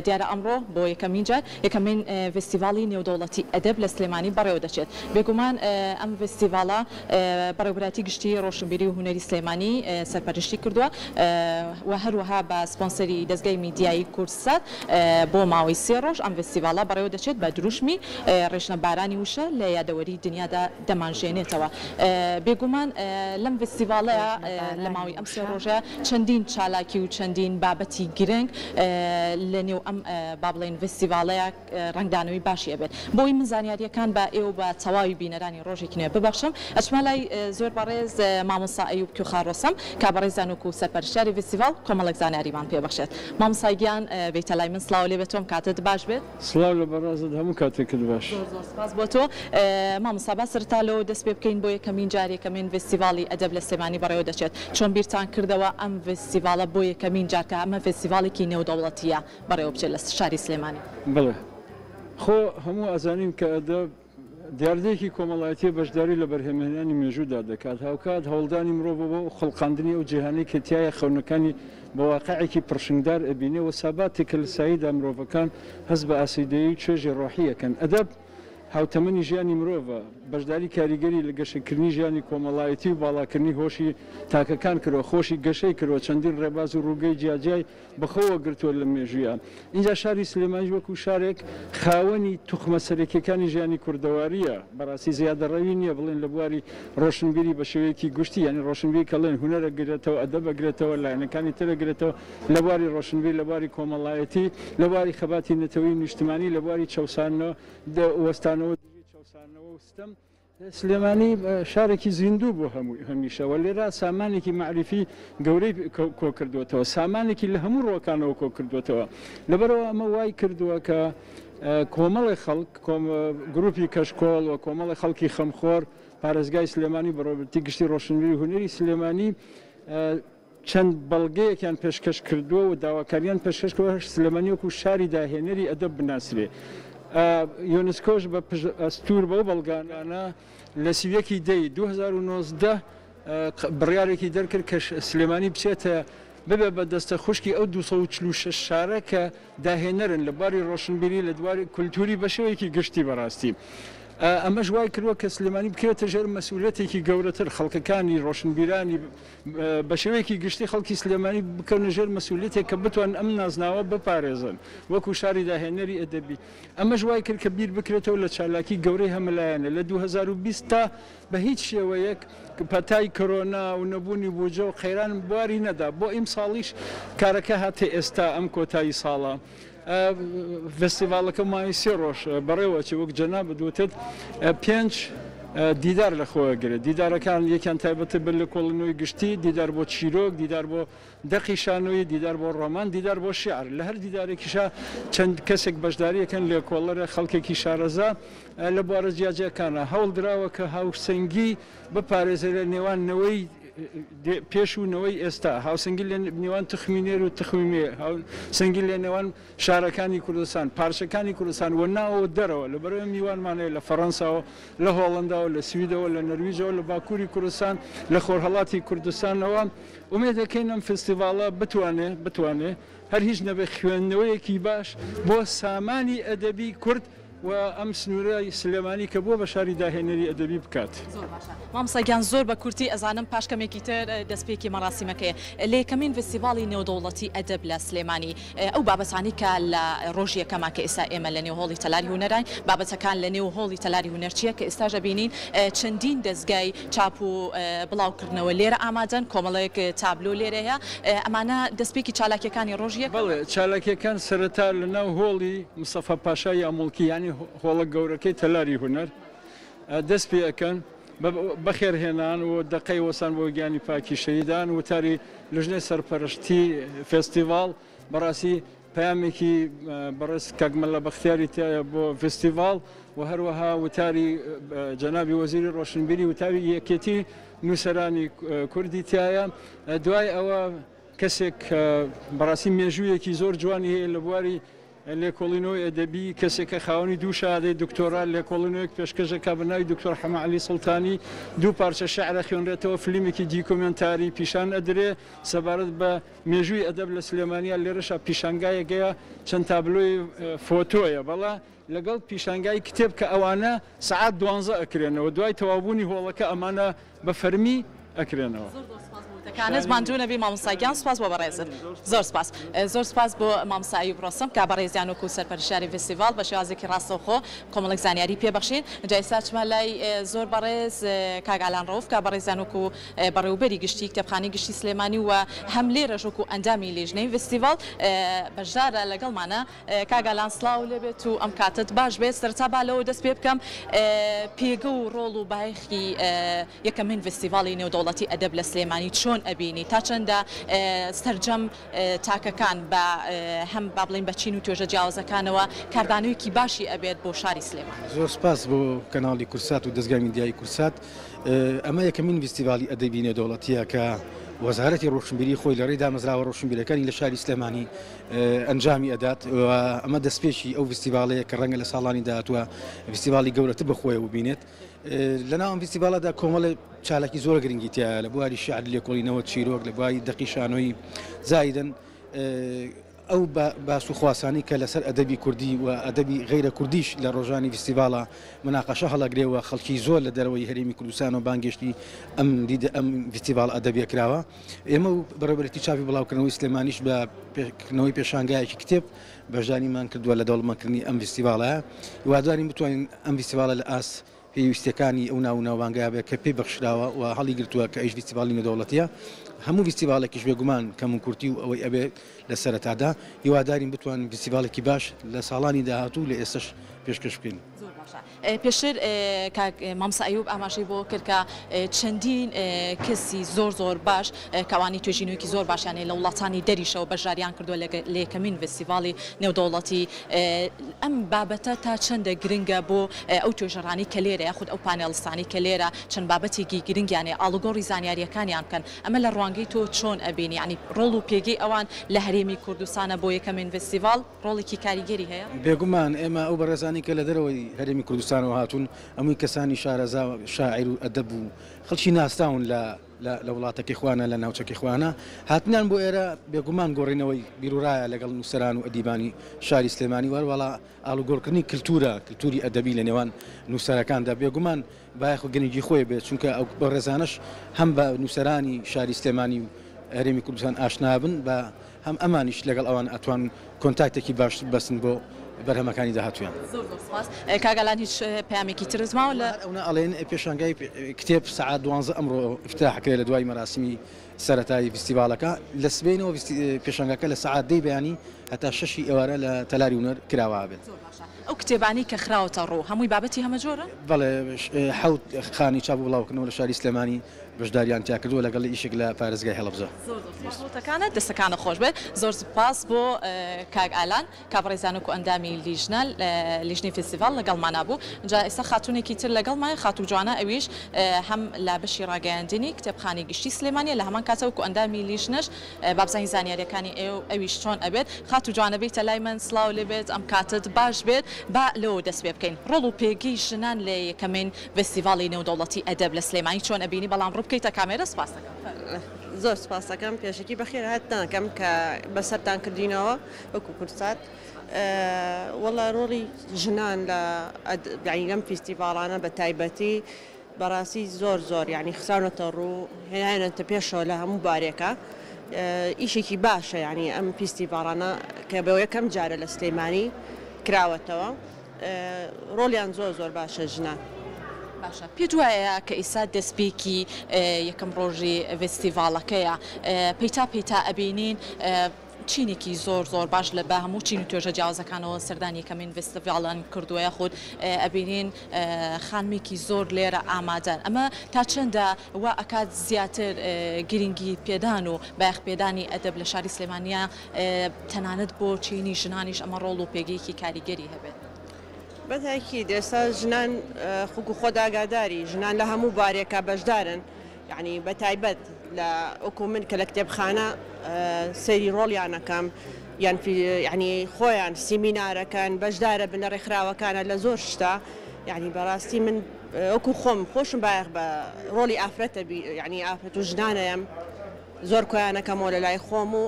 دیارە ئەمڕۆ بۆ یەکەمین جار یەکەمین فستیڤاڵی نێودەوڵەتی ئەدەب لە سلێمانی بەڕێوە دەچێت. بێگومان ئەم فستیڤاڵە بەڕێوەبەتی گشتی ڕۆشنبیری و هونەری سلێمانی سەرپەرشتی کردووە و هەروەها بە سپۆنسەری دەستگای میدیایی کورسات بۆ ماوەی 3 ڕۆژ ئەم فستیڤاڵە بەڕێوە دەچێت بە دروشمی ڕێژنە بارانی وشە لە یادەوەری دنیادا دەمانژێنێتەوە. بێگومان لەم فستیڤاڵەیە لە ماوەی ئەم 3 ڕۆژە چەندین چالاکی و چەندین بابەتی گرنگ لە نێو ئەم با بڵێن فستیڤاڵەیە ڕنگدانەوەی باشی ئەبێت. بۆی من زانیاریەکان بە ئێوە بە تەواوی بینەرانی ڕۆژێکی نوێ ببەخشم. ئەچمە لای زۆر بەڕێز مامۆستا ئەیوب کیوخاڕۆسەم کا بەڕێزانوک و سەرپەرشتیاری فستیڤاڵ کۆمەڵێک زانیاریمان پێبەخشێت. مامۆستا گیان بێتە لای من سڵاو لێ بێتۆم کاتت باش بێت. سڵاو لە بەڕازت هەموو کاتێکت باش. زۆر سپاس بۆ تۆ. مامۆستا با سەرتالەوە دەست پێ بکەین بۆ یەکەمین جار یەکەمین فستیڤاڵی ئەدەب لە سلێمانی بەڕێوە دەچێت. چۆن بیرتان کردەوە ئەم فستیڤاڵە بۆ یەکەمین جار کە ئەمە فستیڤاڵێکی نێودەوڵەتیە بەڕێوە بچێت لە شاری سلێمانی؟ بڵێ خۆ هەموو ئەزانین کە ئەدەب دیاردەیەکی کۆمەڵایەتی بەشداری لە بەرهەمهێنانی مێژوودا دەکات. هاوکات هەوڵدانی مرۆڤ بۆ خەڵقاندنی ئەو جیهانەی کە تایە خەونەکانی بە واقعێکی پڕشنگدار ئەبینێ و ساباتی کە لە ساییدا مرۆڤەکان هەست بە ئاسیدەیی و چێژی ڕۆحیەکەن. ئەدەب هاوتەمەنی ژیانی مرۆڤە، بەشداری کاریگەری لە گەشەکردنی ژیانی کۆمەڵایەتی و باڵاکردنی هۆشی تاکەکان کردەوە، خۆشی گەشەی کردەوە، چەندین ڕێباز و ڕووگەی جیاجای بەخۆوە گرتووە لە مێژویان. اینجا شاری سلێمانی وەکو شارێک خاوەنی توخمە سەرەکیەکانی ژیانی کوردەواریە. بەڕاستی زیادەڕەوی نییە بڵێن لە بواری ڕۆشنبیری بە شێوەیەکی گشتی، یعنی ڕۆشنبیری کەڵێن هونەرە گرێتەوە، ئەدەبە گرێتەوە، لایەنەکانی ترە گرێتەوە لە بواری ڕۆشنبیری، لە بواری کۆمەڵایەتی، لە بواری خەباتی نەتەوەی نیشتمانی، لە بواری چەوسانەوە وەستانەوە چەوسانەوە وستەم. سلێمانی شارێکی زیندوو بۆ هەمیشەوە. لێرە سامانێکی معریفی گەورەی کۆ کردوێتەوە، سامانێکی لە هەموو ڕۆکانەوە کۆ کردوێتەوە. لەبەرەوە ئەمە وای کردووە کە کۆمەڵی خەڵک، گروپی کەشکۆڵ و کۆمەڵی خەڵکی خەمخۆر پارێزگای سلێمانی بەڕێوەبەتی گشتی ڕۆشنبیری هونەری سلێمانی چەند بەڵگەیەکیان پێشکەش کردووە و داواکاریان پێشکەشکەوە سلێمانی وەکو شاری داهێنەری ئەدەب بناسرێ. یۆنسکۆش بە ئەستور بەو بەڵگانانە لە سیویەکی دەی 2019 بڕیارێکی دەرکرد کە سلێمانی بچێتە ببێ بە دەستە خوشکی ئەو 246 شارە کە داهێنەرن لە باری ڕۆشنبیری لە دواری کولتوری بە شێوەیەکی گشتی بەڕاستی. ئەمەش وای کردووە کە سلێمانی بکرێتە ژێر مەسئولەتێکی گەورەتر، خەڵکەکانی ڕۆشنبیرانی بە شێوەیەکی گشتی خەڵکی سلێمانی بکەونە ژێر مەسئولەتێک کە بتوان ئەم نازناوە بپارێزن وەکو شاری داهێنەری ئەدەبی. ئەمەش وای کرد کە بیر بکرێتەوە لە چالاکی گەورەی هەمەلایەنە لە 2020 تا بە هیچ شێوەیەک پەتای کۆرۆنا و نەبوونی بوجە و قەیران بواری نەدا. بۆ ئیمساڵیش کارەکە هاتێ ئێستا ئەم کۆتایی ساڵە. فستیڤالەکە مای 3 ڕۆژ بەڕێوەچی وەک جەناب بەدوتت 5 دیدار لە خۆوە گرێت. دیدارەکان یەکیان تایبەتە بن لە کۆڵنەوەی گشتی، دیدار بۆ چیرۆک، دیدار بۆ دەقی شانۆیی، دیدار بۆ ڕۆمان، دیدار بۆ شیعر. لە هەر دیدارێکیشا چەند کەسێک بەشداریەکەن لێ کۆڵەرە خەڵکێکی شارەزا لە بوارە جیاجەکانە هەوڵ درراوە کە هاوسەنگی بپارێزە لە نێوانەوەی پێش و نەوەی ئێستا، هاوسەنگی لە نێوان تخمینێر و تخمیمێ، هاوسەنگی لە نێوان شارەکانی کوردستان، پارچەکانی کوردستان و ناوە دەرەوە. لەبەرەوەی میوانمانەیە لە فەڕەنساوە، لە هۆڵنداوە، لە سویدەوە، لە نەرویجەوە، لە باکووری کوردستان، لە خۆرهەڵاتی کوردستانەوە. ئومێد دەکەین ئەم فستیڤاڵە بتوانێت هەر هیچ نەبێ خوێندنەوەیەکی باش بۆ سامانی ئەدەبی کورد و ئەم سنوورەی سلێمانی کە بۆ بە شاری داهێنەری ئەدەبی بکات. مامۆستاگیان زۆر بە کورتی ئەزانم پاشکەمێکی تر دەستپێکی مەراسیمەکەیە لە یەکەمین فستیڤاڵی نێودەوڵەتی ئەدەب لە سلێمانی. ئەو بابەتانی کە لە ڕۆژ یەکەما کە ئێستا ئێمە لە نێو هۆڵی تەلاری هونەرین، بابەتەکان لە نێو هۆڵی تەلاری هونەرچیە کە ئێستاژە بینین چەندین دەستگای چاپ و بڵاوکردنەوە لێرە ئامادەن، کۆمەڵەیەک تابلۆ لێرەیە. ئەمانە دەستپێکی چالاکیەکانی ڕۆژیە؟ بەڵێ چالاکیەکان سەرەتا لە ناو هۆڵی مستەفا پاشای ئامۆڵکی، یعنی هۆڵە گەورەکەی تەلاری هونەر دەست پێەکەن بەخێرهێنان و دەقەی وەسان بۆ گیانی پاکی شەیدان وتاری لژنەی سەرپەرشتی فستیڤاڵ. بەڕاستی پەیامێکی بەڕێز کاکمەلە بەختیاری تایە بۆ فستیڤاڵ و هەروەها وتاری جەنابی وەزیری ڕۆشنبیری وتاری یەکێتی نووسەرانی کوردی تایە. دوای ئەوە کەسێک بەڕاستی مێژوویەکی زۆر جوانی هەیە لە بواری لێکۆڵینەوەی ئەدەبی کەسێکە خاوەنی دوو شادەی دکتۆرا لێکۆڵینەوەیەک پێشکەشەکە بەناوی دکتۆر حەمەعەلی سوڵتانی دوو پارچە شەعرە خوێنرێتەوە فیلمێکی دیکۆمنتاری پیشان ئەدرێ سەبارەت بە مێژووی ئەدەب لە سلێمانیا لێرەشە پیشانگایەکەیە چەند تابلۆی فۆتۆیە بەڵا لەگەڵ پیشانگای کتێب کە ئەوانە سعات 12 ئەکرێنەوە دوای تەوابوونی هۆڵەکە ئەمانە بە فەرمی ئەکرێنەوە. کانز مانجوونە بی مامۆستایان سپاس بۆ بەڕێزت زۆر سپاس زۆر سپاس بۆ مامۆستایی بڕۆسم کە بەڕێزیان وکو سەرپەرشتیاری فستیڤال بە شێوازێکی ڕاستەوخۆ کۆمەڵێک زانیاری پێبەخشین جا ئێستا چمە لای زۆر بەڕێز کاگالان ڕۆف کە بەڕێزیان وکو بەڕێوەبەری گشتی کتێبخانەی گشتی سلێمانی و هەم لێرەش وکو ئەنجامی لێژنەی فستیڤال بەشدارە لەگەڵمانە کاگالان سڵاو لێبێت و ئەم کاتت باش بێت سەرتا با لەوە دەست پێ بکەم پێگە و ڕۆڵ و بایخی یەکەمین فستیڤاڵی نێودەوڵەتی ئەدەب لە سلێمانی چۆن ئەبینی تا چەندە سەرجەم تاکەکان بە هەم با بڵین بە چین و توێژە جیاوازەکانەوە کاردانەوەیکی باشی ئەبێت بۆ شاری سلێمان. زۆر سپاس بۆ کەناڵی کورسات و دەستگای میدیای کورسات ئەمە یەکەمین فستیڤاڵی ئەدەبی نێودەوڵەتیە کە وەزارەتی ڕۆشنبیری خۆی لە ڕێدا مەزراوە ڕۆشنبیرەکانی لە شاری سلێمانی ئەنجامی ئەدات ئەمە دەستپێکی ئەو فستیڤاڵەیە کە ڕەنگە لە ساڵانی داهاتووە فستیڤاڵی گەورەتر بەخۆیەوە ببینێت. لەناو ئەم فستیڤاڵەدا کۆمەڵە چالێکی زۆر گرنگی تایە لە بواری شعر لێکۆڵینەوە چیرۆک لە بواری دەقیشانۆی زایدن ئەو باس و خواسانی کە لەسەر ئەدەبی کوردی و ئەدەبی غیرە کوردیش لە ڕۆژانی فستیڤاڵە مناقەشە هەڵەگرێەوە خەڵکی زۆر لە دەرەوەی هەرێمی کوردستان و بانگشتی ئەم فستیڤاڵ ئەدەبیە کراوە ئێمە و بەڕێوەبەرێتی چاپی بڵاوکردنەوەی سلێمانیش بە پێکردنەوەی پێشانگایەکی کتێب بەشداریمان کردووە لە دەوڵەمەندکردنی ئەم فستیڤاڵە هیوادارین بتوانین ئەم فستیڤاڵە لە ئاس پێویستەکانی ئەو ناوناوانگای بێت کە پێی بەخشراوە و هەڵی گرتووە کە ئەیش فستیڤاڵی نێودەوڵەتیە هەموو فستیڤاڵێکیش بێگومان کەم و کورتی و ئەوەی ئەبێت لە سەرەتادا هیوادارین بتوانین فستیڤاڵێکی باش لە ساڵانی داهاتوو لە ئێستش پێشکەش بکەین. پێشتر مامۆستا ئەیوب ئاماژەی بۆ کرد کە چەندین کەسی زۆر باش کەوانی توێژینەوەیکی زۆر باشیانێ لە وڵاتانی دەریشەوە بەشداریان کردووە لە یەکەمین فستیڤاڵی نێودەوڵەتی ئەم بابەتە تا چەندە گرنگە بۆ ئەو توێژەڕانی کە لێرە یاخود ئەو پانێڵستانی کە لێرە چەند بابەتێکی گرنگیانێ ئاڵوگۆڕی زانیاریەکانیان بکەن ئەمە لە ڕوانگەی تۆ چۆن ئەبینی ینی ڕۆڵ و پێگەی ئەوان لە هەرێمی کوردستانە بۆ یەکەمین فستیڤاڵ ڕۆڵێکی کاریگەری هەیە بێگومان ئێمە ئەو بەڕێزانی کە لە دەرەوەی هەرێمی کوردستانەوە هاتوون ئەمووی کەسانی شارەزا شاعیر و ئەدەب و خەڵکی ناستاون لە وڵاتەکەی خوانە لە ناوچەکەی خوانە هاتنیان بۆ ئێرە بێگومان گۆڕینەوەی بیرورایە لەگەڵ نووسەران و ئەدیبانی شاری سلێمانی وەرەوەڵا ئاڵوگۆڕکردنی کللتوری ئەدەبی لە نێوان نووسەرەکاندا بێگومان بایەخ و گەنیجی خۆی بێت چونکە ئەو بە ڕێزانش هەم بە نووسەرانی شاری سلێمانی و هەرێمی کوردستان ئاشنابن بە هەم ئەمانیش لەگەڵ ئەوان ئەتوان کۆنتاکتێکی باش بەسن بۆ بەرهەمەکانی داهاتویان. کاگالان هیچ پامێکی ترزماوە لە ئەوە ئەڵێن پێشانگای کتێب سعات 12 ئەمڕۆ افتتاحکرێت لە دوای مەراسمی سەرەتایی فستیڤاڵەکە لە سبەینەوە پێشانگاکە لە سعات 10 بەیانی هەتا 6 ئێوارە لە تەلاری هونەر کراوە بێت. ئەو کتێبانی کە خراوەتە ڕوو هەمووی بابەتی هەمە جۆرە؟ بەڵێ حوت خانی چاپ بڵاوکردنەوە لە شاری سلێمانی بەشداریان تیا کردووە لەگەڵ ئیشێک لە پارێزگای هەڵەبجە. زۆرتەکانە دەستەکانە خۆش بێت زۆر سپاس بۆ کاگالان کابڕێزانک و ئەندامی لیژنە لیژنی فستیڤاڵ لەگەڵمانە بوو جا ئێستا خاتونێکی تر لەگەڵمای خاتوو جوانە ئەویش هەم لە بەشی ڕاگەیاندنی کتێبخانەی گشتی سلێمانیە لە هەمان کاتەوە و ئەندامی لیژنەش بابزانی زانیاریەکانی ئەویش چۆن ئەبێت خاتوو جوانە بێتە لای من سڵاو لێبێت ئەم کاتت باش بێت با لەوە دەست پێ بکەین ڕۆڵ و پێگەی ژنان لە یەکەمین فستیڤاڵی نێودەوڵەتی ئەدەب لە سلێمانی چۆن ئەبینی بەڵام ڕووبکەیتە کامێرە سپاس دەکەم. زۆر سپاس دەکەم پێشکی بەخێر هاتناکەم کە بەسەرتان کردینەوە وەکو کورسات وەڵا ڕۆڵی ژنان لە لەم فستیڤاڵانە بە تایبەتی بەڕاستی زۆر یعنی خساونەتە ڕوو هێنانێتە پێشەوە لە هەموو بارێکە ئیشێکی باشە ینی ئەم فستیڤاڵانە کە بە یەکەم جارە لە سلێمانی کراوەتەوە ڕۆڵیان زۆر باشە ژنان. باشە پێ دوایە کە ئیسا دەستپێکی یەکەم ڕۆژی فستیڤاڵەکەیە پەیتا ئەبینین چینێکی زۆر باش لە بە هەموو چین و توێژە جیاوازەکانەوە سەردانی یەکەمین فستیڤاڵان کردووە خۆت ئەبینین خانمێکی زۆر لێرە ئامادەن ئەمە تا چەندە وا ئەکات زیاتر گرنگی پێدان و بایەخ پێدانی ئەدەب لە شاری سلێمانیا تەنانەت بۆ چینی ژنانیش ئەمە ڕۆڵ و پێگەیەکی کاریگەری هەبێت. بەتاکی ئێستا ژنان خوک و خۆداگاداری ژنان لە هەموو بارێکە بەشدارن یعنی بە تایبەت لە ئۆکو من کە لە کتێبخانە سەیری ڕۆڵیانەکەم یان ینی خۆیان سیمینارەکان بەشدارە بنە ڕێکخراوەکانە لە زۆر شتا یعنی بەڕاستی من وەکو خۆم خۆشم بایەخ بە ڕۆلی ئافرەتە ینی ئافرەت و ژنانەیەم زۆر کۆیانەکەمەوە لە لای خۆم و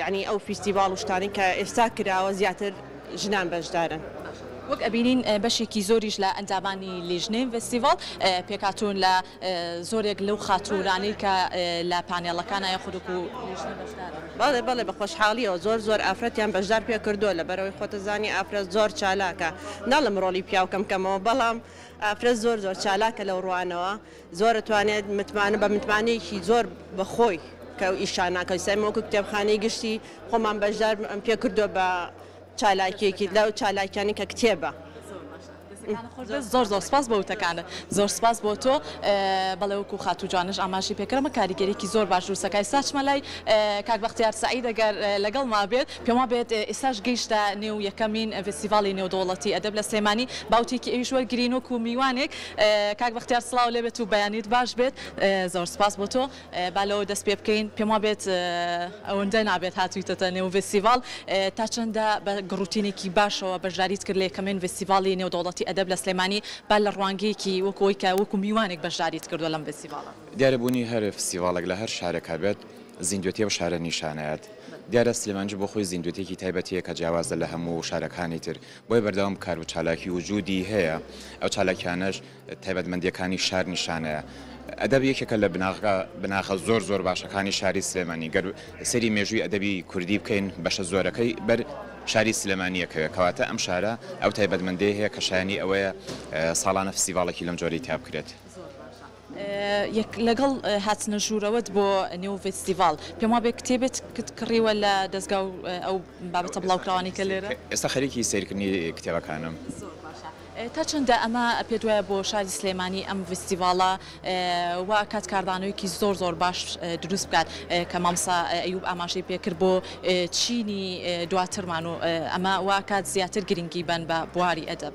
ینی ئەو فیستیڤاڵ و شتانی کە ئێستا کراوە زیاتر ژنان بەشدارن. وەک ئەبینین بەشێکی زۆریش لە ئەنجامانی لیژنێ فستیڤاڵ پێکاتون لە زۆرێک لەو خاتورانەی کە لە پانێڵەکانە یاخود و بەڵێ بەڵێ بە خۆشحاڵیەوە زۆر ئافرەتیان بەشدار پێ کردووە لە بەرەوەی خۆتەزانی ئافرەت زۆر چالاکە ناڵم ڕۆلی پیاوکەم کەمەوە بەڵام ئافرەت زۆر چالاکە لەو ڕوانەوە زۆر توانێت متمانە بە متمانەیەکی زۆر بەخۆی کە ئیشاناکەی سەرمەوەکو کتێبخانەی گشتی خۆمان بەشدار ئەم پێ کردووە بە چالاکیێکی لەو چالاکیانی کە کتێبە. زۆر سپاس بۆ وتەکانە زۆر سپاس بۆ تۆ بەڵێ وەکو خاتوو جوانش ئاماژی پێکرمە کاریگەرێکی زۆر باش رووسەکای ساچمە لای کاک بەختیار سەعید ئەگەر لەگەڵ ما بێت پێم وا بێت ئێستاش گەیشتە نێو یەکەمین فستیڤاڵی نێودەوڵەتی ئەدەب لە سلێمانی باوتێکی ئەویش وەرگرین وەکو میوانێک کاک بەختیار سڵاو لێ بێت و بەیانیت باش بێت زۆر سپاس بۆ تۆ با لەوە دەست پێ بکەین پێم وا بێت ئەوەندە نابێت هاتوویتەتە نێو فستیڤاڵ تا چەندە بە گڕوتینێکی باشەوە بەشداریت کرد لە یەکەمین فستیڤاڵی نێودەوڵەتی ئەدەب لە سلێمانی با لە ڕوانگەیەکی وەکۆی کە وەکو میوانێک بەشداریت کردو لەم فستیڤاڵە دیارەبوونی هەر فستیڤاڵێک لە هەر شارێکا بێت زیندوێتی و شارە نیشانەیەت دیارە سلێمانجی بۆ خۆی زیندوێتێکی تایبەتیە کە جیاوازە لە هەموو شارەکانی تر بۆی بەردەوام کار و چالاکی وجودی هەیە ئەو چالاکیانەش تایبەتمەندیەکانی شار نیشانەیە ئەدەب یەکێکە لە بناخە زۆر باشەکانی شاری سلێمانی گەر سەری مێژووی ئەدەبی کوردی بکەین بەشە زۆرەکەی بەر شاری سلێمانیەکەوێت کەواتە ئەم شارە ئەو تایبەتمەندی هەیە کە شایانی ئەوەیە ساڵانە فستیڤاڵێکی لەم جۆرەی تا بکرێت. لەگەڵ هاتنە ژوورەوەت بۆ نێو فستیڤاڵ پێم وا بێ کتێبێت کڕیوە لە دەستگا و ئەو بابەتە بڵاوکراوانی کە لێرە ئێستا خەریکی سیرکردنی کتێبەکانم. تا چەندە ئەمە پێ دوایە بۆ شاری سلێمانی ئەم فستیڤاڵە وا کات کاردانەوەیکی زۆر باش دروست بکات کە مامسا ئەیوب ئاماژەی پێکرد بۆ چینی دواترمان و ئەمە وا کات زیاتر گرنگی بن بە بواری ئەدەب.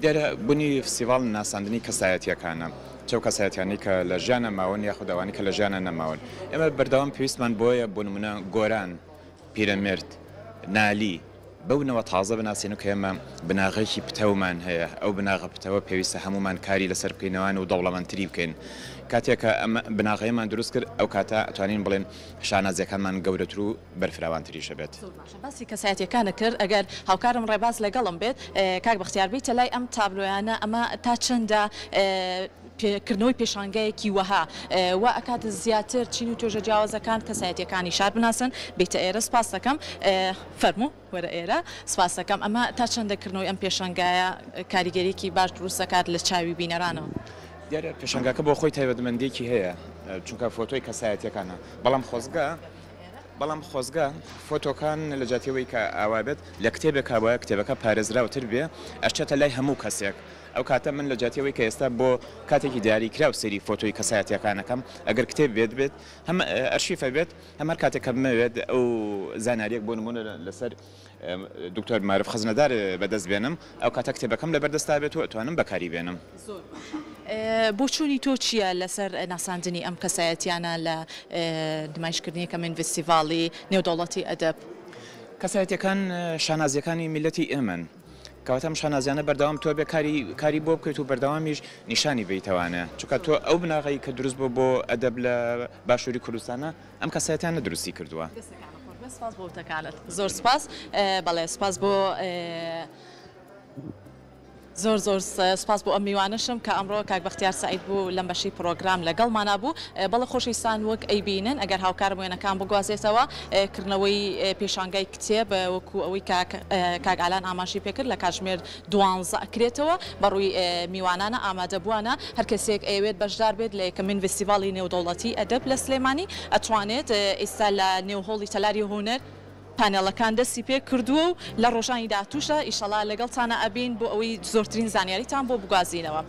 دیارە بوونی فستیڤاڵ ناساندنی کەسایەتیەکانە چەو کەسایەتیانی کە لە ژیانە ماون یاخود ئەوانی کە لە ژیانە نەماون ئێمە بەردەوام پێویستمان بۆیە بۆ نمونە گۆران پیرەمێرد نالی بەونەوە تازە بناسیێن و کە ئێمە بناغێکی پتەومان هەیە ئەو بناغە پتەوە پێویستە هەمومان کاری لەسەر بکەینەوەن و دەوڵەمەندتری بکەین کاتێککە ئەمە بناغەیەمان دروست کرد ئەو کاتە ئەتوانین بڵێن شانازیەکانمان گەورەتر و بەرفراوانتریشە بێت. باسی کەسایەتیەکانە کرد ئەگەر هاوکارم ڕێباز لەگەڵم بێت کاک بەختیار بیتە لای ئەم تابلۆیانە ئەمە تا چەندە کردنەوەی پێشانگایەکی وەها و ئەکات زیاتر چین و توێژە جیاوازەکان کەسایەتیەکانی شار بناسن بیتە ئێرە سپاس دەکەم فەرموو وەرە ئێرە سپاس دەکەم ئەمە تا چەندەکردنەوەی ئەم پێشانگایە کاریگەریەکی باش دروست دەکات لە چاوی بینەرانەوە. دیارە پێشنگاکە بۆ خۆی تایبەتمەندێکی هەیە چونکە فۆتۆی کەسایەتیەکانە بەڵام خۆزگە فۆتۆکان لە جاتیەوەی کە ئاوا بێت لە کتێبێکا وایە کتێبەکە پارێزراوتر بێ ئەشتێتە لای هەموو کەسێک ئەو کاتە من لە جاتیەوەی کە ئێستا بۆ کاتێکی دیاریکرا و سەری فۆتۆی کەسایەتیەکانەکەم ئەگەر کتێب بێت هەم ئەرشیفە بێت هەمەر کاتێک کە بمەوێت ئەو زاناریەک بۆ نمونە لەسەر دکتۆر معرف خزنەدار بەدەست بێنم ئەو کاتە کتێبەکەم لە بەردەستا بێت و ئەتوانم بەکاری بێنم. بۆ چوونی تۆ چییە لەسەر ناساندنی ئەم کەسایەتیانە لە نمایشکردنی کەمین فستیڤاڵی نێودەوڵەتی ئەدەب؟ کەسایەتیەکان شانازیەکانی میلەتی ئێمن کەواتەم شانازیانە بەردەوام تۆ بێ کاری بۆ بکەیت و بەردەوامیش نیشانی بیتەوانە چونکە تۆ ئەو بناغی کە دروست بۆ ئەدەب لە باشووری کوردستانە ئەم کەسایەتیانە دروستی کردووە. سپاس بۆ وتەکانت زۆر سپاس بەڵێ سپاس بۆ زۆر سپاس بۆ ئەم میوانشم کە ئەمڕۆ کاک بەختیار سەعید بوو لەم بەشی پرۆگرام لەگەڵمانە بوو بەڵێ خۆشەویستان وەک ئەیبینن ئەگەر هاوکارم وێنەکان بگوازێتەوە کردنەوەی پێشانگای کتێب وەکو ئەوەی کاک ئالان ئاماژی پێکرد لە کاتژمێر 12 ئەکرێتەوە بەڕووی میوانانە ئامادە بووانە هەر کەسێک ئەوێت بەشدار بێت لە یەکەمین فستیڤاڵی نێودەوڵەتی ئەدەب لە سلێمانی ئەتوانێت ئێستا لە نێوهۆڵی تەلاری هونەر پانێڵەکان دەستی پێ کردووە و لە ڕۆژانی داهاتووشە ئیشەڵا لەگەڵتانە ئەبین بۆ ئەوەی زۆرترین زانیاریتان بۆ بگوازینەوە.